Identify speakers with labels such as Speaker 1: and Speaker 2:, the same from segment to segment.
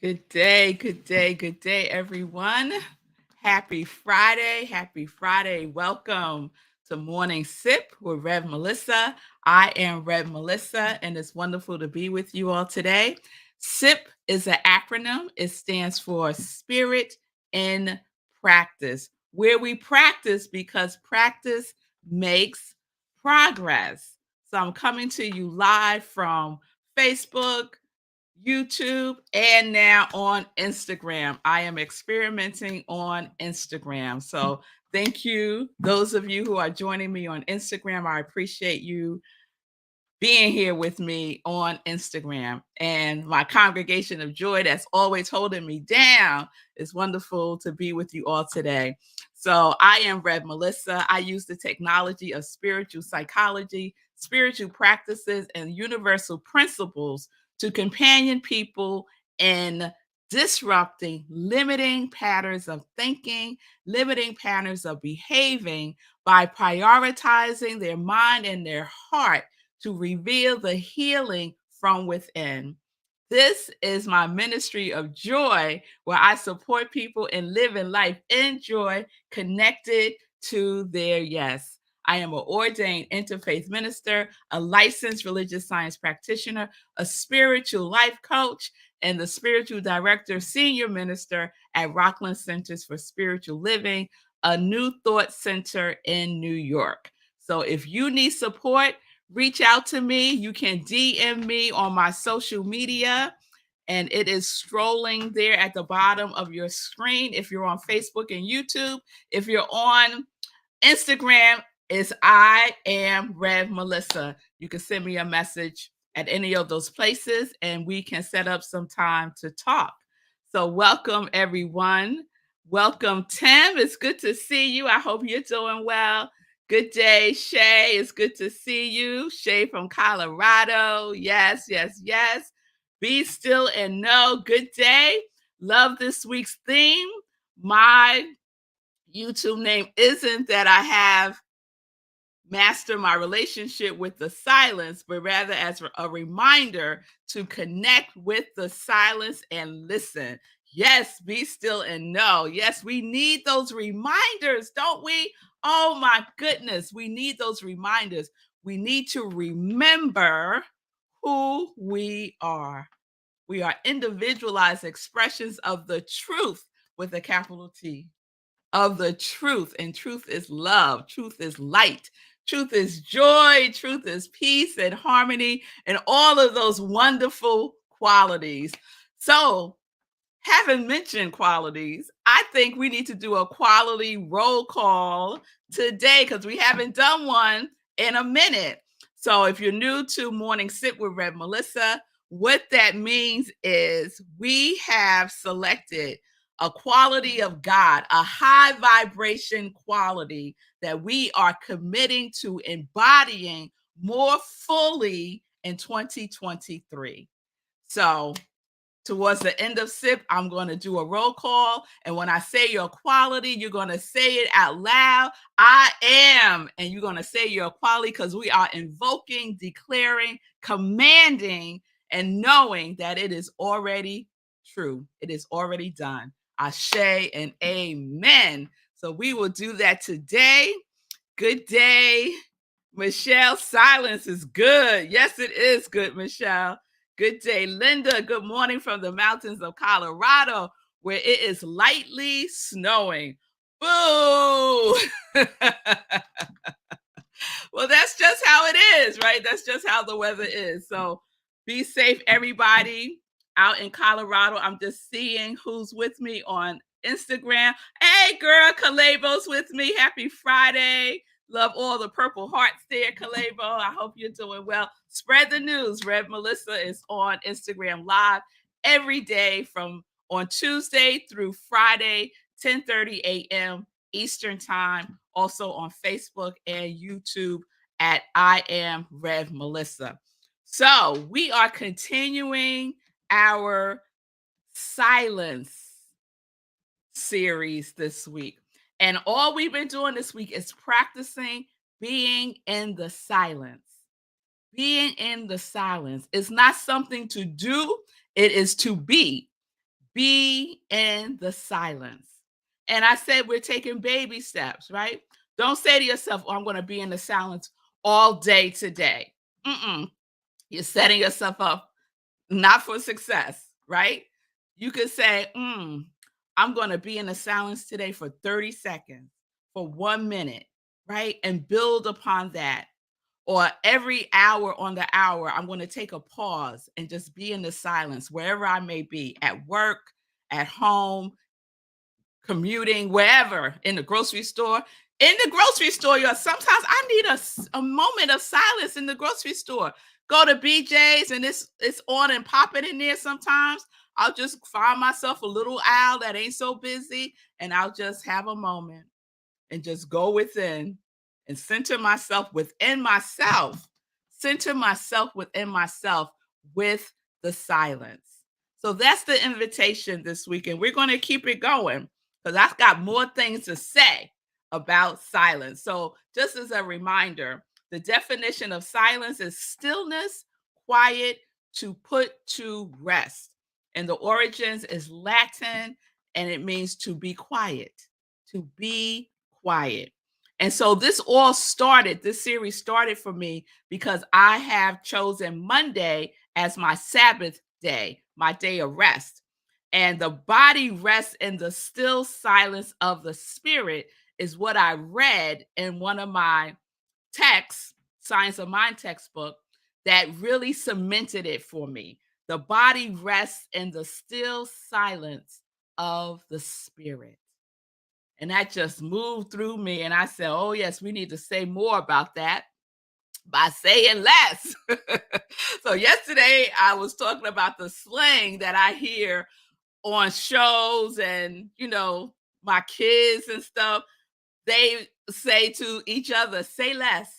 Speaker 1: Good day, good day, good day, everyone. Happy Friday. Happy Friday. Welcome to Morning Sip with Rev Melissa. I am Rev Melissa, and it's wonderful to be with you all today. SIP is an acronym, it stands for Spirit in Practice, where we practice because practice makes progress. So I'm coming to you live from Facebook, YouTube, and now on Instagram. I am experimenting on Instagram. So thank you, those of you who are joining me on Instagram. I appreciate you being here with me on Instagram. And my congregation of joy that's always holding me down. It's wonderful to be with you all today. So I am Rev Melissa. I use the technology of spiritual psychology, spiritual practices, and universal principles to companion people in disrupting limiting patterns of thinking, limiting patterns of behaving by prioritizing their mind and their heart to reveal the healing from within. This is my ministry of joy, where I support people in living life in joy, connected to their yes. I am an ordained interfaith minister, a licensed religious science practitioner, a spiritual life coach, and the spiritual director, senior minister at Rockland Centers for Spiritual Living, a new thought center in New York. So if you need support, reach out to me. You can DM me on my social media, and it is strolling there at the bottom of your screen. If you're on Facebook and YouTube, if you're on Instagram, it's I am Rev Melissa. You can send me a message at any of those places, and we can set up some time to talk. So, welcome everyone. Welcome, Tim. It's good to see you. I hope you're doing well. Good day, Shay. It's good to see you. Shay from Colorado. Yes, yes, yes. Be still and know. Good day. Love this week's theme. My YouTube name isn't that I have mastered my relationship with the silence, but rather as a reminder to connect with the silence and listen. Yes, be still and know. Yes, we need those reminders, don't we? Oh my goodness, we need those reminders. We need to remember who we are. We are individualized expressions of the truth with a capital T, of the truth. And truth is love, truth is light, truth is joy, truth is peace and harmony, and all of those wonderful qualities. So, having mentioned qualities, I think we need to do a quality roll call today because we haven't done one in a minute. So, if you're new to Morning Sip with Rev Melissa, what that means is we have selected a quality of God, a high vibration quality that we are committing to embodying more fully in 2023. So, towards the end of SIP, I'm going to do a roll call. And when I say your quality, you're going to say it out loud. I am. And you're going to say your quality because we are invoking, declaring, commanding, and knowing that it is already true. It is already done. Ashe and amen. So we will do that today. Good day. Michelle, silence is good. Yes, it is good, Michelle. Good day, Linda. Good morning from the mountains of Colorado, where it is lightly snowing. Boo! Well, that's just how it is, right? That's just how the weather is. So be safe, everybody out in Colorado. I'm just seeing who's with me on Instagram. Hey, girl, Calebo's with me. Happy Friday. Love all the purple hearts there, Calebo. I hope you're doing well. Spread the news. Rev Melissa is on Instagram Live every day from on Tuesday through Friday, 10:30 a.m. Eastern Time. Also on Facebook and YouTube at I am Rev Melissa. So we are continuing our silence series this week. And all we've been doing this week is practicing being in the silence. Being in the silence is not something to do, it is to be. be in the silence. And I said we're taking baby steps, right? Don't say to yourself, oh, I'm going to be in the silence all day today. Mm-mm. You're setting yourself up not for success, right? You could say, I'm going to be in the silence today for 30 seconds, for 1 minute, right? And build upon that. Or every hour on the hour, I'm going to take a pause and just be in the silence wherever I may be, at work, at home, commuting, wherever, in the grocery store. In the grocery store, y'all, sometimes I need a moment of silence in the grocery store. Go to BJ's and it's on and popping in there sometimes. I'll just find myself a little aisle that ain't so busy and I'll just have a moment and just go within and center myself within myself with the silence. So that's the invitation this week. And we're going to keep it going because I've got more things to say about silence. So, just as a reminder, the definition of silence is stillness, quiet, to put to rest. And the origins is Latin and it means to be quiet, to be quiet. And so this series started for me because I have chosen Monday as my Sabbath day, my day of rest. And the body rests in the still silence of the spirit is what I read in one of my texts, Science of Mind textbook, that really cemented it for me. The body rests in the still silence of the spirit. And that just moved through me. And I said, oh, yes, we need to say more about that by saying less. So, yesterday I was talking about the slang that I hear on shows and, my kids and stuff. They say to each other, say less.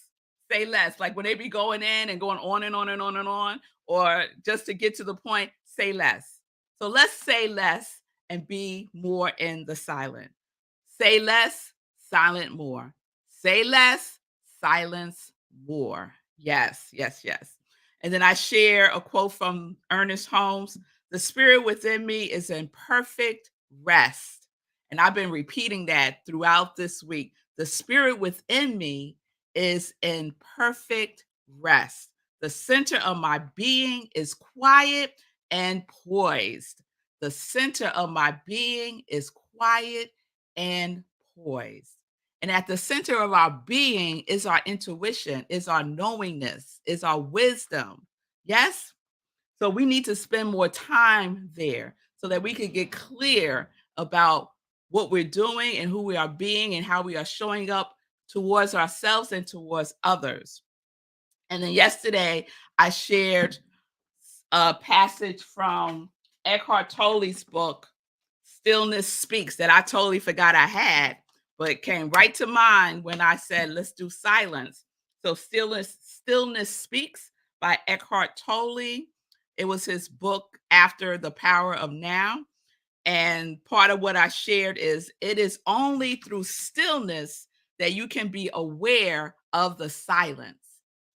Speaker 1: Like when they be going in and going on and on and on and on, or just to get to the point, say less. So let's say less and be more in the silent. Say less, silent more. Say less, silence more. Yes, yes, yes. And then I share a quote from Ernest Holmes. The spirit within me is in perfect rest. And I've been repeating that throughout this week. The spirit within me is in perfect rest. The center of my being is quiet and poised. The center of my being is quiet and poised. And at the center of our being is our intuition, is our knowingness, is our wisdom. Yes? So we need to spend more time there so that we can get clear about what we're doing and who we are being and how we are showing up towards ourselves and towards others. And then yesterday, I shared a passage from Eckhart Tolle's book, Stillness Speaks, that I totally forgot I had, but it came right to mind when I said, let's do silence. So Stillness Speaks by Eckhart Tolle. It was his book after The Power of Now. And part of what I shared is it is only through stillness that you can be aware of the silence.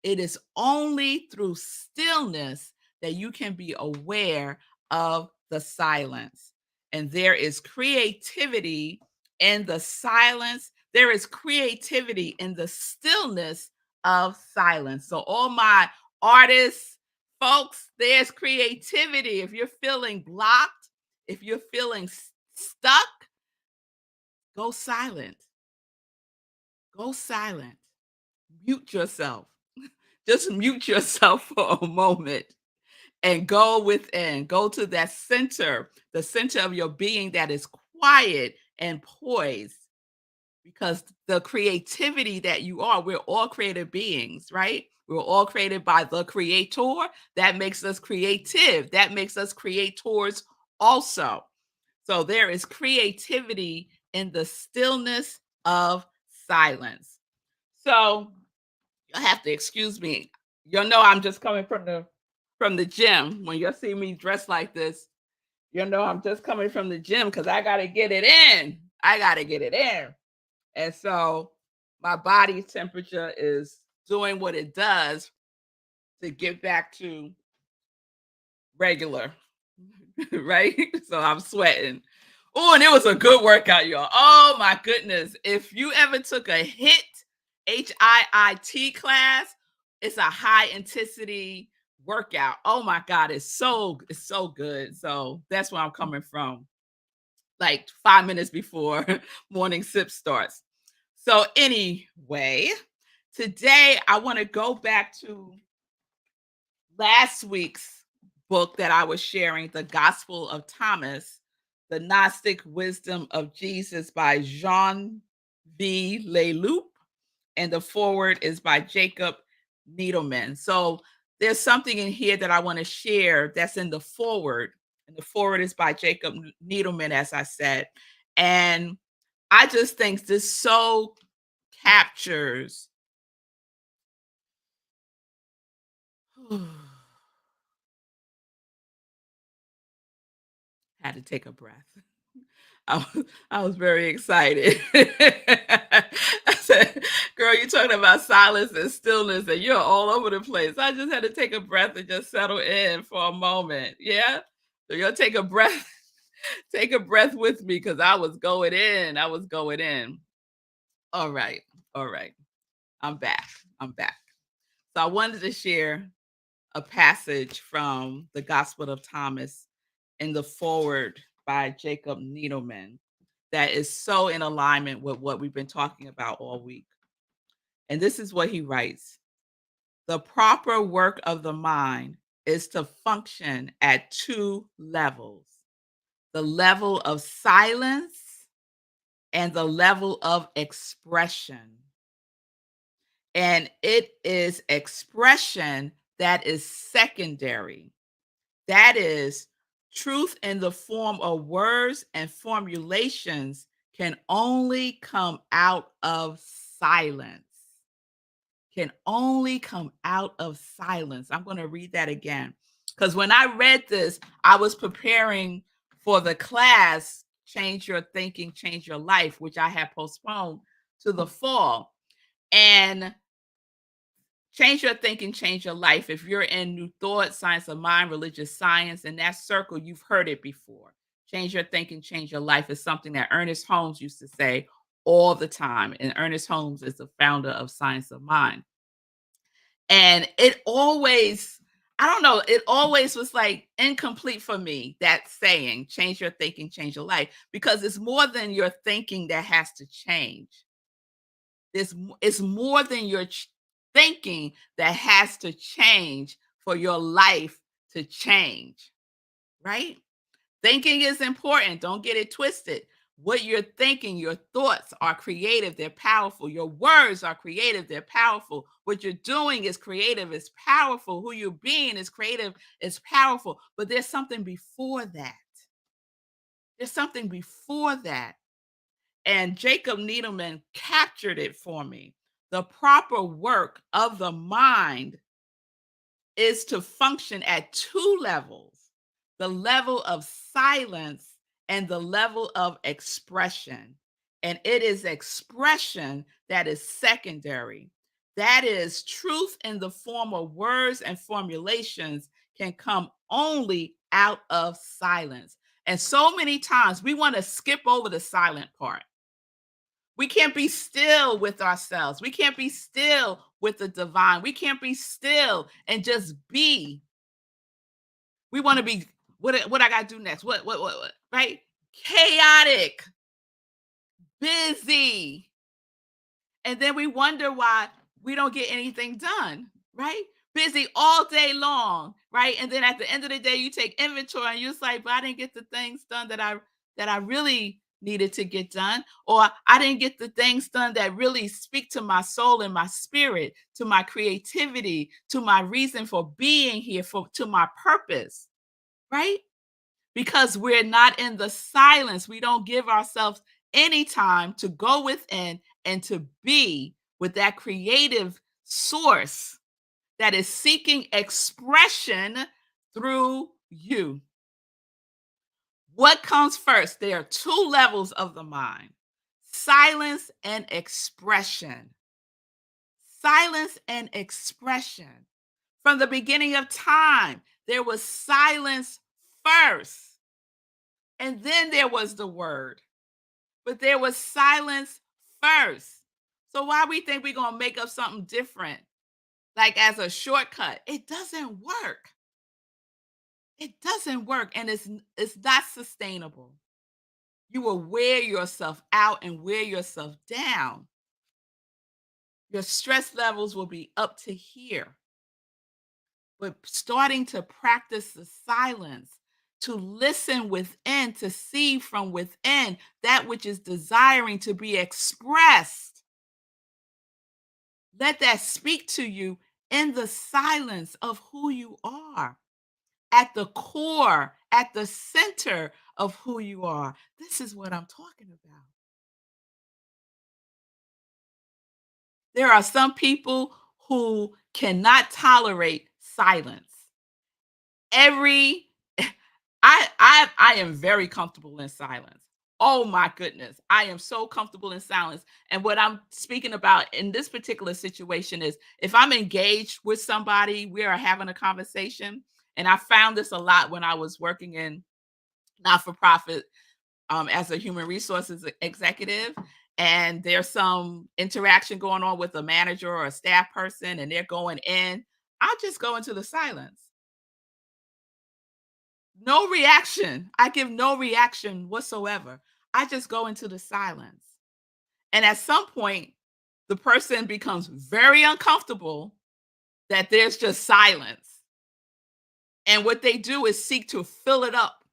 Speaker 1: It is only through stillness that you can be aware of the silence. And there is creativity in the silence. There is creativity in the stillness of silence. So, all my artists, folks, there's creativity. If you're feeling blocked, if you're feeling stuck, go silent. Go silent. Mute yourself. Just mute yourself for a moment and go within. Go to that center, the center of your being that is quiet and poised. Because the creativity that you are, we're all creative beings, right? We're all created by the creator. That makes us creative. That makes us creators also. So there is creativity in the stillness of silence. So you'll have to excuse me. You'll know I'm just coming from the gym. When you'll see me dressed like this, you'll know I'm just coming from the gym because I gotta get it in. I gotta get it in. And so my body's temperature is doing what it does to get back to regular. right? So I'm sweating. Oh, and it was a good workout, y'all. Oh my goodness. If you ever took a HIIT class, it's a high intensity workout. Oh my God, it's so good. So that's where I'm coming from. Like 5 minutes before morning sip starts. So anyway, today I want to go back to last week's book that I was sharing, The Gospel of Thomas, The Gnostic Wisdom of Jesus by Jean V. Leloup, and the forward is by Jacob Needleman. So there's something in here that I want to share that's in the forward, and the forward is by Jacob Needleman, as I said. And I just think this so captures had to take a breath. I was very excited. I said, "Girl, you're talking about silence and stillness, and you're all over the place." I just had to take a breath and just settle in for a moment. Yeah, so you'll take a breath, take a breath with me because I was going in. I was going in. All right, all right. I'm back. I'm back. So I wanted to share a passage from the Gospel of Thomas in the forward by Jacob Needleman that is so in alignment with what we've been talking about all week. And this is what he writes: the proper work of the mind is to function at two levels: the level of silence and the level of expression. And it is expression that is secondary. That is, truth in the form of words and formulations can only come out of silence. Can only come out of silence. I'm going to read that again. Because when I read this, I was preparing for the class, Change Your Thinking, Change Your Life, which I had postponed to the fall. And change your thinking, change your life. If you're in New Thought, Science of Mind, Religious Science, in that circle, you've heard it before. Change your thinking, change your life is something that Ernest Holmes used to say all the time. And Ernest Holmes is the founder of Science of Mind. And it always, I don't know, it always was like incomplete for me, that saying, change your thinking, change your life, because it's more than your thinking that has to change. It's more than your thinking that has to change for your life to change, right? Thinking is important. Don't get it twisted. What you're thinking, your thoughts are creative, they're powerful. Your words are creative, they're powerful. What you're doing is creative, it's powerful. Who you're being is creative, it's powerful. But there's something before that. There's something before that. And Jacob Needleman captured it for me. The proper work of the mind is to function at two levels: the level of silence and the level of expression. And it is expression that is secondary. That is, truth in the form of words and formulations can come only out of silence. And so many times we want to skip over the silent part. We can't be still with ourselves. We can't be still with the divine. We can't be still and just be. We want to be, what I got to do next? What, right? Chaotic, busy. And then we wonder why we don't get anything done, right? Busy all day long, right? And then at the end of the day, you take inventory and you're just like, but I didn't get the things done that I really needed to get done, or I didn't get the things done that really speak to my soul and my spirit, to my creativity, to my reason for being here, for to my purpose, right? Because we're not in the silence. We don't give ourselves any time to go within and to be with that creative source that is seeking expression through you. What comes first? There are two levels of the mind: silence and expression. Silence and expression. From the beginning of time, there was silence first. And then there was the word. But there was silence first. So why we think we're gonna make up something different, like as a shortcut? It doesn't work. It doesn't work, and it's not sustainable. You will wear yourself out and wear yourself down. Your stress levels will be up to here. But starting to practice the silence, to listen within, to see from within that which is desiring to be expressed. Let that speak to you in the silence of who you are, at the core, at the center of who you are. This is what I'm talking about. There are some people who cannot tolerate silence. Every I am very comfortable in silence. Oh my goodness. I am so comfortable in silence. And what I'm speaking about in this particular situation is if I'm engaged with somebody, we are having a conversation. And I found this a lot when I was working in not-for-profit as a human resources executive. And there's some interaction going on with a manager or a staff person, and they're going in. I'll just go into the silence. No reaction. I give no reaction whatsoever. I just go into the silence. And at some point, the person becomes very uncomfortable that there's just silence. And what they do is seek to fill it up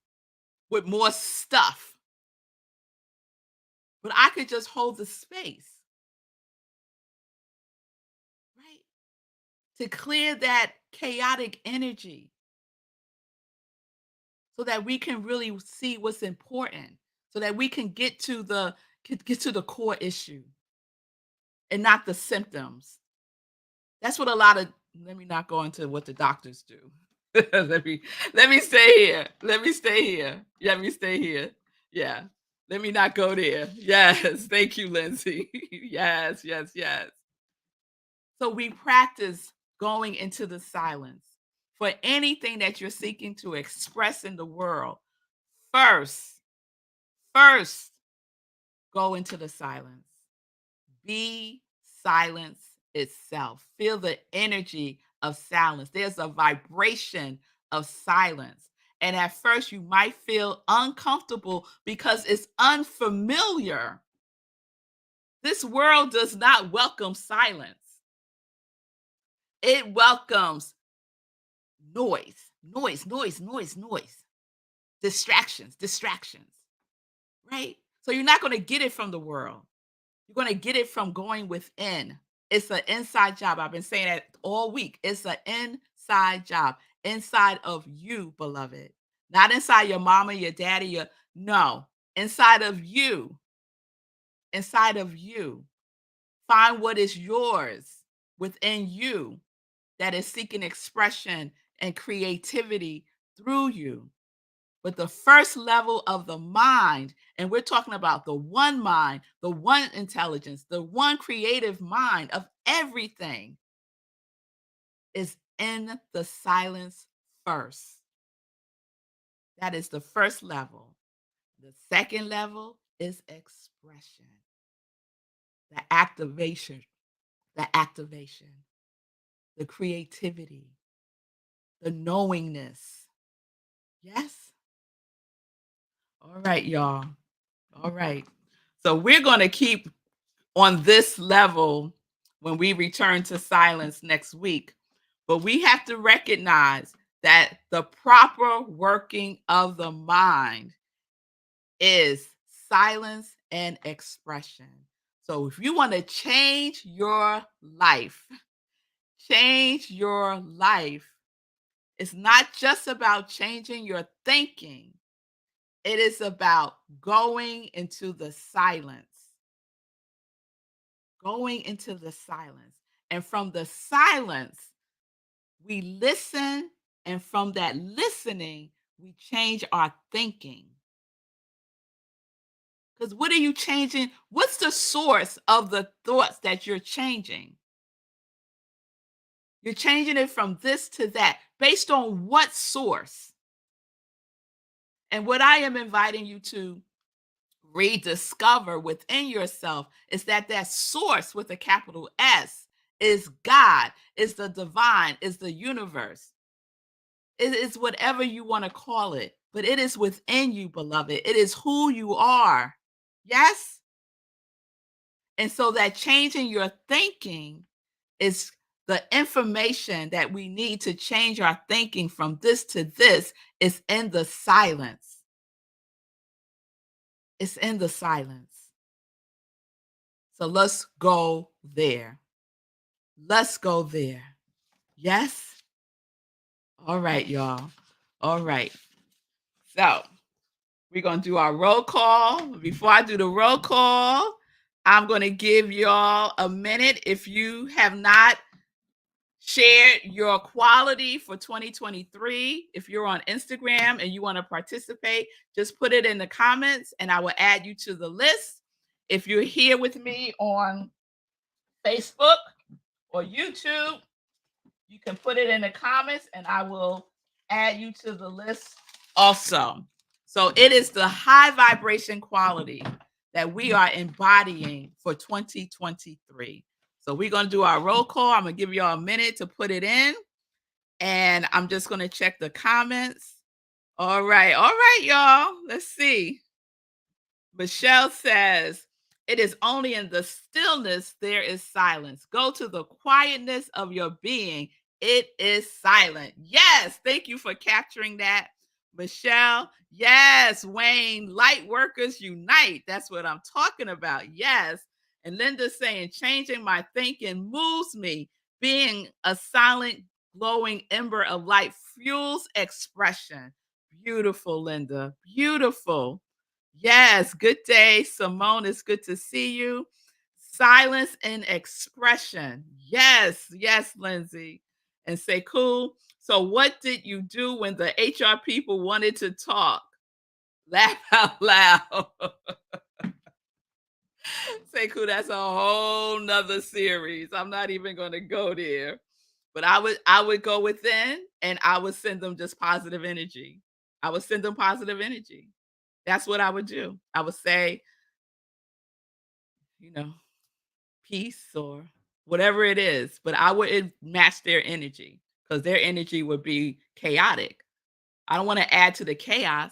Speaker 1: with more stuff. But I could just hold the space, right? To clear that chaotic energy so that we can really see what's important, so that we can get to the core issue and not the symptoms. That's what a lot of let me not go into what the doctors do. let me let me stay here. Let me stay here. Let me stay here. Yeah. Let me not go there. Yes. Thank you, Lindsay. Yes, yes, yes. So we practice going into the silence for anything that you're seeking to express in the world. First, first, go into the silence. Be silence itself. Feel the energy of silence. There's a vibration of silence. And at first, you might feel uncomfortable because it's unfamiliar. This world does not welcome silence, it welcomes noise, distractions, distractions, right? So you're not going to get it from the world. You're going to get it from going within. It's an inside job. I've been saying that all week. It's an inside job, inside of you, beloved. Not inside your mama, your daddy, no, inside of you, inside of you. Find what is yours within you that is seeking expression and creativity through you. But the first level of the mind, and we're talking about the one mind, the one intelligence, the one creative mind of everything, is in the silence first. That is the first level. The second level is expression, the activation, the activation, the creativity, the knowingness. Yes? All right, y'all. All right. So we're going to keep on this level when we return to silence next week. But we have to recognize that the proper working of the mind is silence and expression. So if you want to change your life, it's not just about changing your thinking. It is about going into the silence, going into the silence. And from the silence, we listen. And from that listening, we change our thinking. Because what are you changing? What's the source of the thoughts that you're changing? You're changing it from this to that. Based on what source? And what I am inviting you to rediscover within yourself is that that source with a capital S is God, is the divine, is the universe. It is whatever you want to call it, but it is within you, beloved. It is who you are. Yes? And so that changing your thinking is the information that we need to change our thinking from this to this is in the silence. It's in the silence. So let's go there. Let's go there. Yes? All right, y'all. All right. So we're going to do our roll call. Before I do the roll call, I'm going to give y'all a minute. If you have not shared your quality for 2023, if you're on Instagram and you want to participate, just put it in the comments and I will add you to the list. If you're here with me on Facebook or YouTube, you can put it in the comments and I will add you to the list also. So it is the high vibration quality that we are embodying for 2023. So we're going to do our roll call. I'm going to give y'all a minute to put it in. And I'm just going to check the comments. All right. All right, y'all. Let's see. Michelle says, it is only in the stillness there is silence. Go to the quietness of your being. It is silent. Yes. Thank you for capturing that, Michelle. Yes. Wayne, light workers unite. That's what I'm talking about. Yes. And Linda saying, changing my thinking moves me. Being a silent, glowing ember of light fuels expression. Beautiful, Linda. Beautiful. Yes, good day, Simone. It's good to see you. Silence and expression. Yes, yes, Lindsay. And say, cool. So, what did you do when the HR people wanted to talk? Laugh out loud. Say, cool. That's a whole nother series. I'm not even going to go there. But I would go within and I would send them just positive energy. I would send them positive energy. That's what I would do. I would say, you know, peace or whatever it is, but I wouldn't match their energy because their energy would be chaotic. I don't want to add to the chaos,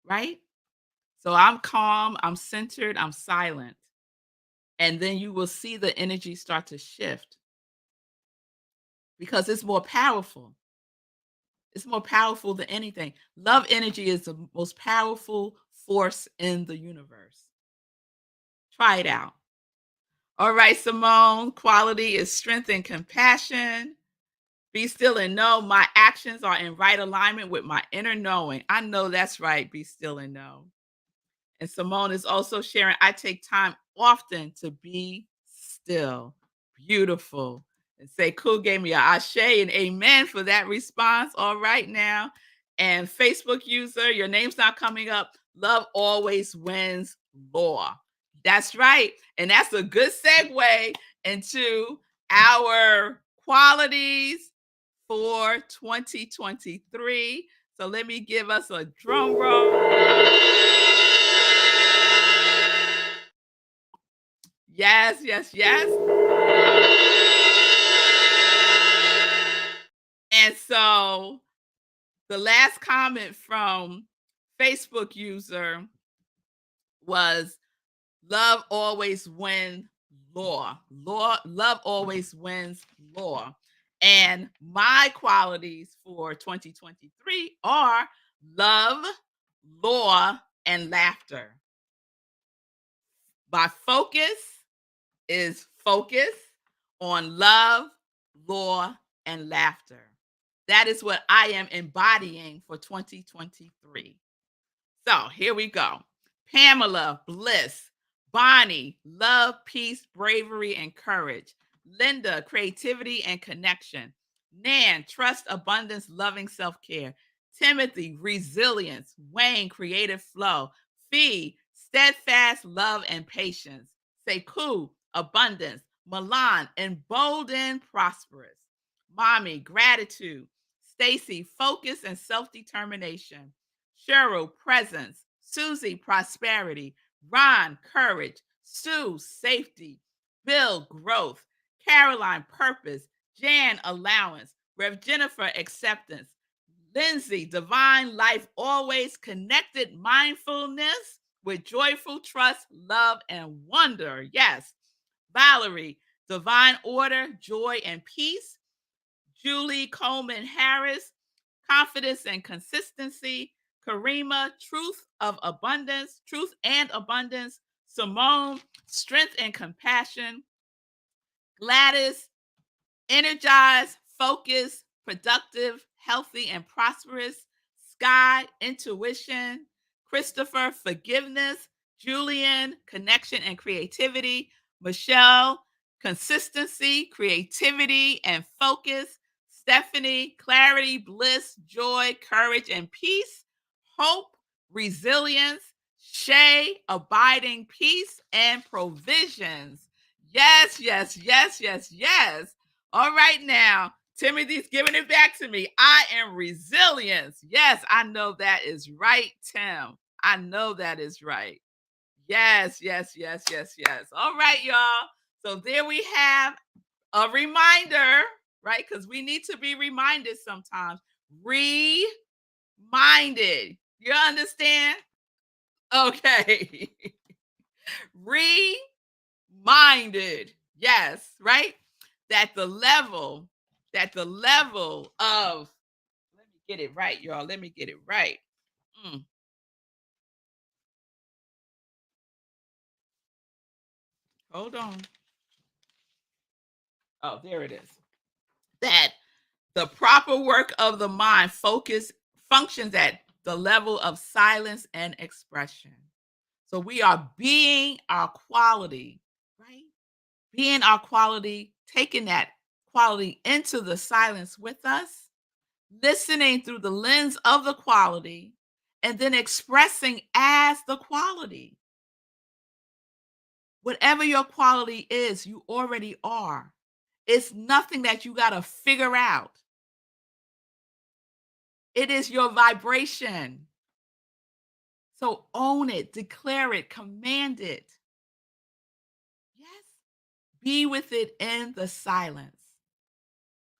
Speaker 1: right? So I'm calm, I'm centered, I'm silent. And then you will see the energy start to shift because it's more powerful. It's more powerful than anything. Love energy is the most powerful force in the universe. Try it out. All right, Simone, quality is strength and compassion. Be still and know my actions are in right alignment with my inner knowing. I know that's right. Be still and know. And Simone is also sharing, I take time often to be still. Beautiful. And say, cool, gave me a ashe and amen for that response. All right now. And Facebook user, your name's not coming up. Love always wins law. That's right. And that's a good segue into our qualities for 2023. So let me give us a drum roll. Yes, yes, yes. And so the last comment from Facebook user was love always wins law. Love always wins law. And my qualities for 2023 are love, law, and laughter. My focus is focus on love, law, and laughter. That is what I am embodying for 2023. So here we go. Pamela, bliss. Bonnie, love, peace, bravery, and courage. Linda, creativity and connection. Nan, trust, abundance, loving self-care. Timothy, resilience. Wayne, creative flow. Fee, steadfast love and patience. Sekou, abundance. Milan, emboldened, prosperous. Mommy, gratitude. Stacy, focus and self-determination. Cheryl, presence. Susie, prosperity. Ron, courage. Sue, safety. Bill, growth. Caroline, purpose. Jan, allowance. Rev Jennifer, acceptance. Lindsay, divine life, always connected mindfulness with joyful trust, love, and wonder. Yes. Valerie, divine order, joy, and peace. Julie Coleman Harris, confidence and consistency. Karima, truth and abundance. Simone, strength and compassion. Gladys, energized, focused, productive, healthy, and prosperous. Sky, intuition. Christopher, forgiveness. Julian, connection and creativity. Michelle, consistency, creativity, and focus. Stephanie, clarity, bliss, joy, courage, and peace. Hope, resilience. Shay, abiding peace and provisions. Yes, yes, yes, yes, yes. All right, now, Timothy's giving it back to me. I am resilience. Yes, I know that is right, Tim. I know that is right. Yes, yes, yes, yes, yes. All right, y'all. So there we have a reminder, right? Because we need to be reminded sometimes. Reminded. You understand? Okay. Reminded. Yes, right? That the level of, let me get it right, y'all. Let me get it right. Mm, hold on. Oh, there it is. That the proper work of the mind functions at the level of silence and expression. So we are being our quality, right? Being our quality, taking that quality into the silence with us, listening through the lens of the quality, and then expressing as the quality. Whatever your quality is, you already are. It's nothing that you got to figure out. It is your vibration. So own it, declare it, command it. Yes. Be with it in the silence.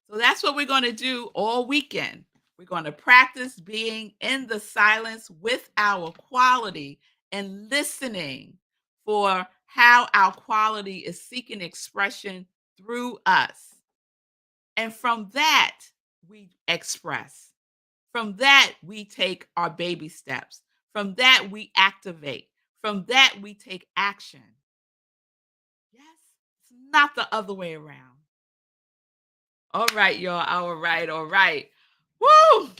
Speaker 1: So that's what we're going to do all weekend. We're going to practice being in the silence with our quality and listening for how our quality is seeking expression through us. And from that, we express. From that, we take our baby steps. From that, we activate. From that, we take action. Yes, it's not the other way around. All right, y'all. All right, all right. Woo!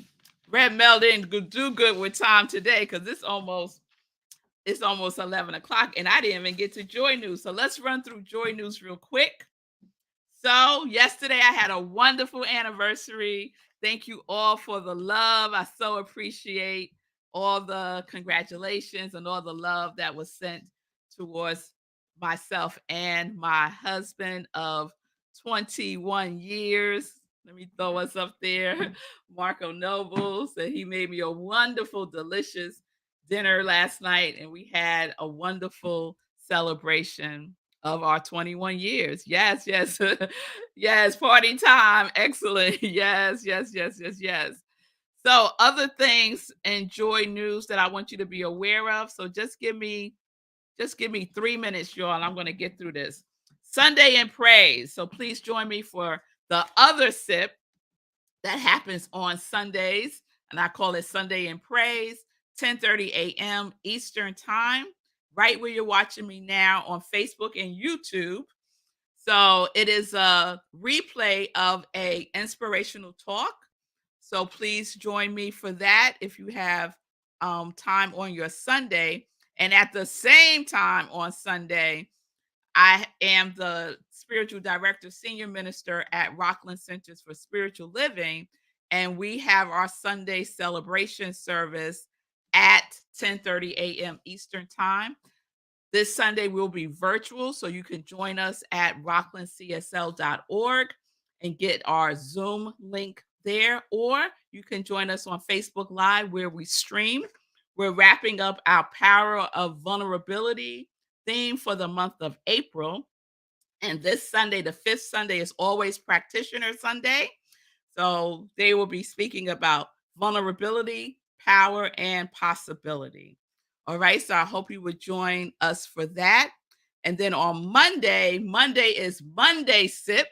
Speaker 1: Red Mel didn't do good with time today because it's almost 11 o'clock and I didn't even get to Joy News. So let's run through Joy News real quick. So yesterday I had a wonderful anniversary. Thank you all for the love. I so appreciate all the congratulations and all the love that was sent towards myself and my husband of 21 years. Let me throw us up there. Marco Nobles, and he made me a wonderful, delicious dinner last night, and we had a wonderful celebration of our 21 years. Yes, yes. Yes, party time. Excellent. Yes, yes, yes, yes, yes. So, other things and joy news that I want you to be aware of. So, just give me 3 minutes, y'all, and I'm going to get through this. Sunday in praise. So, please join me for the other sip that happens on Sundays, and I call it Sunday in Praise, 10:30 a.m. Eastern Time, right where you're watching me now on Facebook and YouTube. So it is a replay of a inspirational talk. So please join me for that if you have time on your Sunday. And at the same time on Sunday, I am the spiritual director, senior minister at Rockland Centers for Spiritual Living, and we have our Sunday celebration service at 10:30 a.m. Eastern Time. This Sunday will be virtual, so you can join us at rocklandcsl.org and get our Zoom link there, or you can join us on Facebook Live where we stream. We're wrapping up our Power of Vulnerability theme for the month of April. And this Sunday, the fifth Sunday, is always Practitioner Sunday. So they will be speaking about vulnerability, power, and possibility. All right. So I hope you would join us for that. And then on Monday is Monday Sip,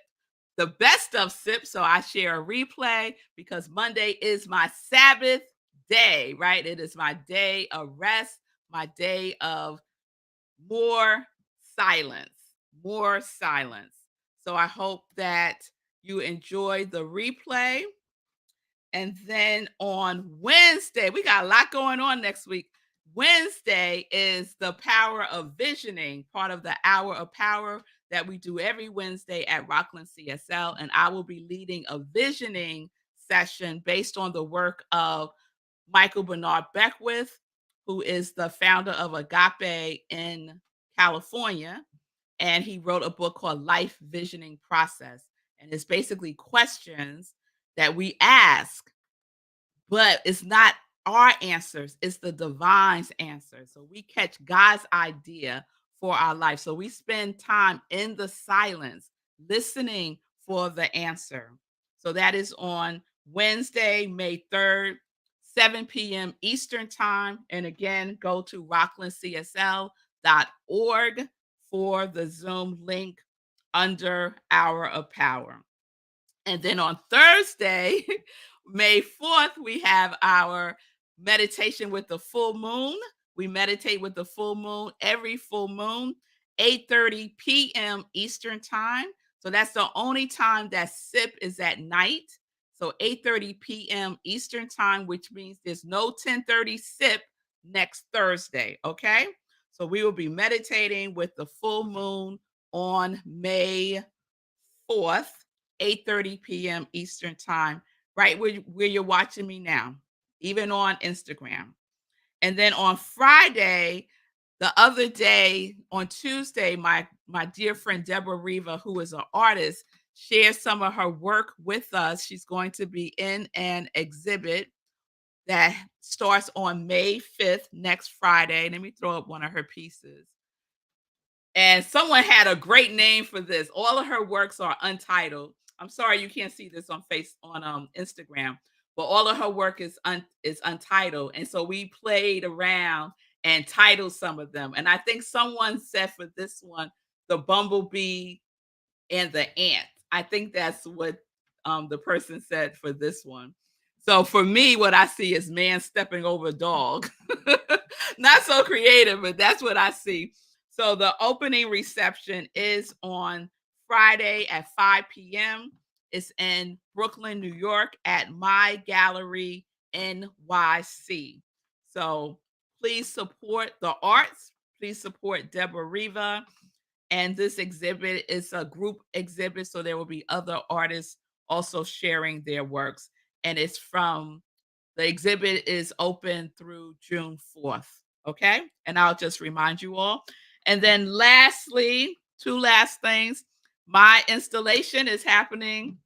Speaker 1: the best of Sip. So I share a replay because Monday is my Sabbath day, right? It is my day of rest, my day of more silence, more silence. So I hope that you enjoy the replay. And then on Wednesday, we got a lot going on next week. Wednesday is the Power of Visioning, part of the Hour of Power that we do every Wednesday at Rockland CSL. And I will be leading a visioning session based on the work of Michael Bernard Beckwith, who is the founder of Agape in California. And he wrote a book called Life Visioning Process. And it's basically questions that we ask, but it's not our answers, it's the divine's answer. So we catch God's idea for our life. So we spend time in the silence listening for the answer. So that is on Wednesday, May 3rd, 7 p.m. Eastern Time. And again, go to rocklandcsl.org for the Zoom link under Hour of Power. And then on Thursday, May 4th, we have our meditation with the full moon. We meditate with the full moon every full moon, 8:30 p.m. Eastern Time. So that's the only time that SIP is at night. So 8:30 p.m. Eastern Time, which means there's no 10:30 SIP next Thursday. Okay. So we will be meditating with the full moon on May 4th, 8:30 p.m. Eastern Time, right where you're watching me now, even on Instagram. And then on Friday, the other day, on Tuesday, my dear friend Deborah Riva, who is an artist, shares some of her work with us. She's going to be in an exhibit that starts on May 5th, next Friday. Let me throw up one of her pieces. And someone had a great name for this. All of her works are untitled. I'm sorry you can't see this on Instagram, but all of her work is untitled. And so we played around and titled some of them. And I think someone said for this one, the bumblebee and the ant. I think that's what the person said for this one. So for me, what I see is man stepping over a dog. Not so creative, but that's what I see. So the opening reception is on Friday at 5 p.m. It's in Brooklyn, New York at My Gallery NYC. So please support the arts. Please support Deborah Riva. And this exhibit is a group exhibit, so there will be other artists also sharing their works. And the exhibit is open through June 4th. Okay. And I'll just remind you all. And then lastly, two last things. My installation is happening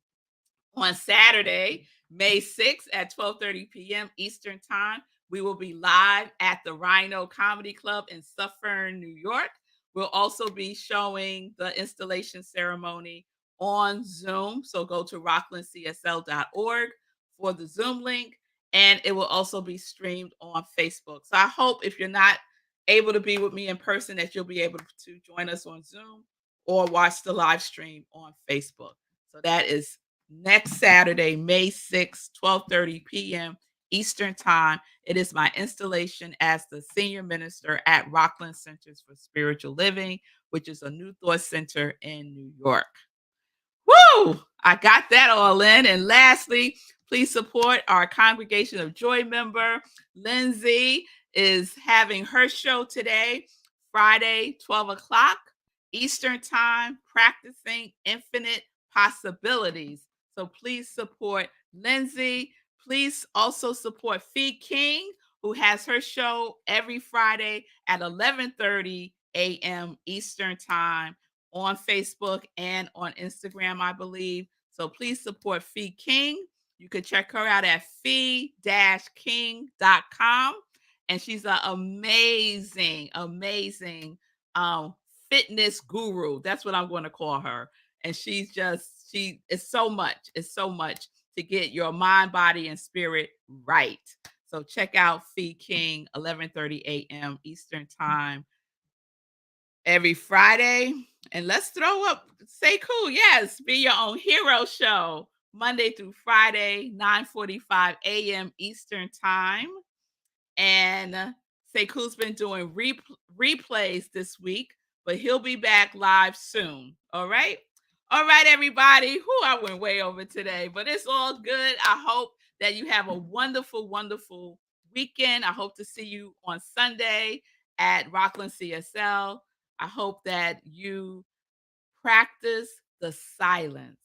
Speaker 1: on Saturday, May 6th at 12:30 p.m. Eastern Time. We will be live at the Rhino Comedy Club in Suffern, New York. We'll also be showing the installation ceremony on Zoom. So go to rocklandcsl.org for the Zoom link, and it will also be streamed on Facebook. So I hope if you're not able to be with me in person, that you'll be able to join us on Zoom or watch the live stream on Facebook. So that is next Saturday, May 6th, 12:30 p.m. Eastern Time. It is my installation as the senior minister at Rockland Centers for Spiritual Living, which is a New Thought Center in New York. Woo! I got that all in. And lastly, please support our Congregation of Joy member. Lindsay is having her show today, Friday, 12 o'clock Eastern Time, practicing infinite possibilities. So please support Lindsay. Please also support Fee King, who has her show every Friday at 11:30 a.m. Eastern Time on Facebook and on Instagram, I believe. So please support Fee King. You can check her out at fee-king.com. And she's an amazing, amazing fitness guru. That's what I'm going to call her. And she is so much. It's so much to get your mind, body, and spirit right. So check out Fee King, 11:30 a.m. Eastern Time every Friday. And let's throw up, say cool. Yes, be your own hero show. Monday through Friday, 9:45 a.m. Eastern Time. And Sekou's been doing replays this week, but he'll be back live soon. All right. All right, everybody. Who I went way over today, but it's all good. I hope that you have a wonderful, wonderful weekend. I hope to see you on Sunday at Rockland CSL. I hope that you practice the silence.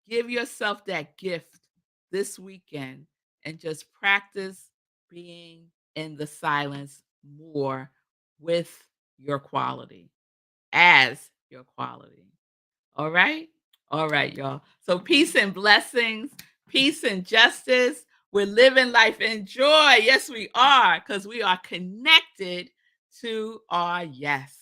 Speaker 1: Give yourself that gift this weekend and just practice being in the silence more with your quality, as your quality. All right? All right, y'all. So peace and blessings, peace and justice. We're living life in joy. Yes, we are, because we are connected to our yes.